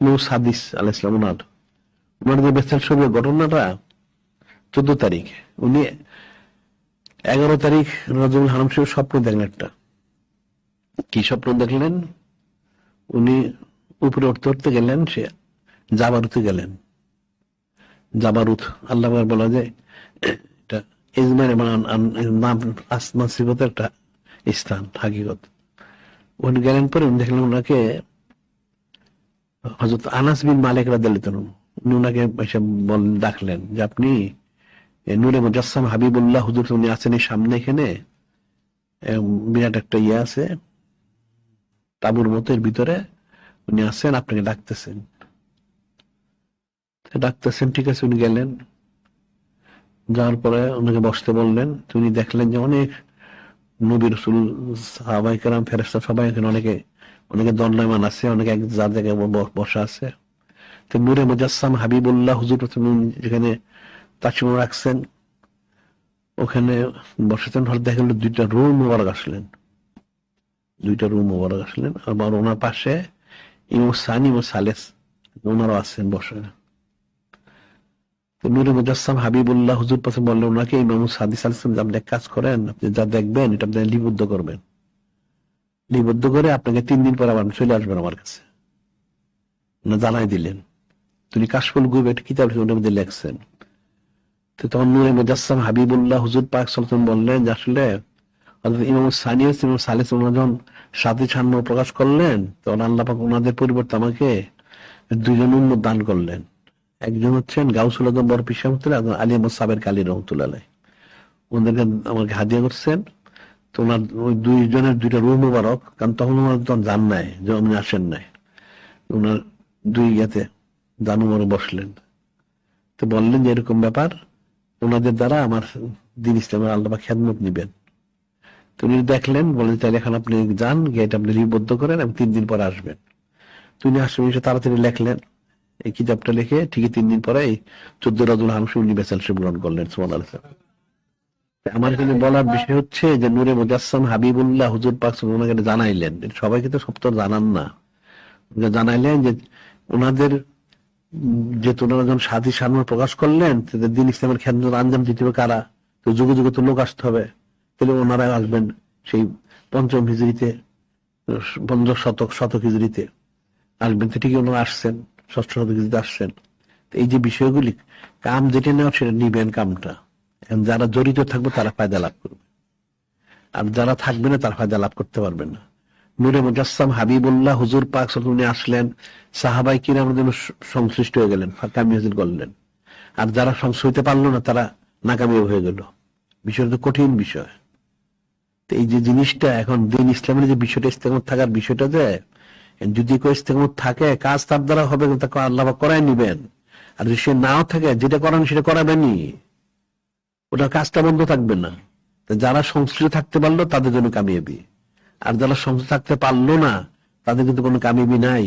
সাদিস আলাইহিস সালাম ওনার যে বেচাল ছবির ঘটনাটা 14 তারিখ, উনি 11 তারিখ রজবুল হারাম শরীফ স্বপ্ন দেখলেন একটা। কি স্বপ্ন দেখলেন? উনি উপরে উঠতে উঠতে গেলেন, সে জাবারুতে গেলেন। জাবারুত আল্লাহ বলা যায় এটা ইজমাইর নাম আসমান সিফাতের একটা স্থান, হাকিকত। উনি গেলেন পরে উনি দেখলেন ওনাকে হযরত আনাস বিন মালিক রাদিয়াল্লাহু আনহু উনি ওনাকে এসে ডাকলেন যে আপনি নূরে মুজাসসাম হাবিবুল্লাহ হুজুর, উনি আছেন এই সামনে, এখানে বিরাট একটা ইয়ে আছে তাবুর মতো, এর ভিতরে উনি আছেন, আপনাকে ডাকতেছেন। ঠিক আছে। উনি গেলেন, যাওয়ার পরে ওনাকে বসতে বললেন। উনি দেখলেন যে অনেক নবী রাসূল, সাহাবায়ে কেরাম, ফেরেশতা সবাই এখানে, অনেকে অনেকে দণ্ডায়মান আছে, অনেকে এক যার জায়গায় বসা আছে। তো নূরে মুজাসসাম হাবিবুল্লাহ হুজুর যেখানে তাজমহল রাখছেন ওখানে বসেছেন। হঠাৎ দেখা গেল দুইটা রূহ মোবারক আসলেন, আবার ওনার পাশে ইমাম সানি ও সালেস ওনারাও আসছেন বসে। নূরে মুজাসসাম হাবিবুল্লাহ হুজুর পাশে বললেন ওনাকে, ইমাম সাদি সালেস, আপনি এক কাজ করেন, আপনি যা দেখবেন এটা আপনি লিপিবদ্ধ করবেন, লিপিবদ্ধ করে আপনাকে 3 দিন পর আবার চলে আসবেন আমার কাছে। জানাই দিলেন। তিনি কাশফুল গুয়ব একটা কিতাব ওটার মধ্যে লেখছেন। তো তখন নূরে মুজাসসাম হাবিবুল্লাহ হুজুর পাক সাল্লাল্লাহু আলাইহি ওয়াসাল্লাম বললেন যে আসলে ইমাম সানি ইমাম সালেস যখন সাথে ছান্ন প্রকাশ করলেন, তখন আল্লাহ পাক ওনাদের পরিবর্তে আমাকে 2 জন উম্মত দান করলেন। একজন হচ্ছেন গাউসুল আজম বড় পীর সাহেব, একজন আলী আহমদ সাবের কালী রহমাতুল্লাহ আলাইহি, ওনাদেরকে আমাকে হাদিয়া করছেন। তো ওনার ওই 2 জনের 2টা রূহ মোবারক, কারণ তখন ওনার তখন জান নাই যে উনি আসেন নাই, ওনার 2 ইয়াতে জানুমারে বসলেন। তো বললেন যে এরকম ব্যাপার, ওনাদের দ্বারা আমার দিন ইসলামের আল্লাহ পাক খেদমত নিবেন। তিনি দেখলেন, বলেন তাহলে এখন আপনি যান, গিয়ে এটা আপনি লিপিবদ্ধ করেন, আমি 3 দিন পরে আসবেন। তিনি আসবেন, এসে তাড়াতাড়ি লেখলেন এই কিতাবটা, লিখে ঠিকই 3 দিন পরে এই 14 রজুল হামসি উনি বেচালশিপ গ্রহণ করলেন। সুবহানাল্লাহ। আমার এখানে বলার বিষয় হচ্ছে যে নূরে মুজাসসাম হাবিবুল্লাহ হুজুর পাক ওনাকে জানাইলেন, সবাইকে তো সব তো জানান না, জানাইলেন যে ওনাদের যে ওনারা যখন সাথী সারমর্ম প্রকাশ করলেন, দিন ইসলামের খেদমত আঞ্জাম দিতে হবে কারা? তো যুগে যুগে তো লোক আসতে হবে, তাহলে ওনারা আসবেন সেই 5ম হিজরিতে, 15 শতক হিজরিতে আসবেন। তো ঠিকই ওনারা আসছেন, 6ষ্ঠ শতক হিজরিতে আসছেন। এই যে বিষয়গুলি, কাম যেটা নেওয়া সেটা নিবেন কামটা। যারা জড়িত থাকবে তারা ফায়দা লাভ করবে, আর যারা থাকবে না তারা ফায়দা লাভ করতে পারবে না। নূরে মুজাসসাম হাবিবুল্লাহ হুজুর পাক সাল্লাল্লাহু আলাইহি ওয়াসাল্লাম আসলেন, সাহাবায়ে কিরামের জন্য সংশ্লিষ্ট হয়ে গেলেন, কামিয়াব হাসিল করলেন। আর যারা সংশ্লিষ্ট হইতে পারলো না তারা নাকামিয়াব হয়ে গেল। বিষয়টা তো কঠিন বিষয়। এই যে জিনিসটা এখন দিন ইসলামের যে বিষয়টা, ইস্তেকামত থাকার বিষয়টা, যে যদি কেউ ইস্তেকামত থাকে কাজ তার দ্বারা হবে, তাকে আল্লাহ পাক করায় নিবেন। আর যদি সে নাও থাকে, যেটা করান সেটা করাবেনই, ওটার কাজটা বন্ধ থাকবে না। যারা সংশ্লিষ্ট থাকতে পারলো তাদের জন্য কামিয়াবি, আর যারা সংশ্লিষ্ট থাকতে পারলো না তাদের কিন্তু কোনো কামিয়াবি নাই।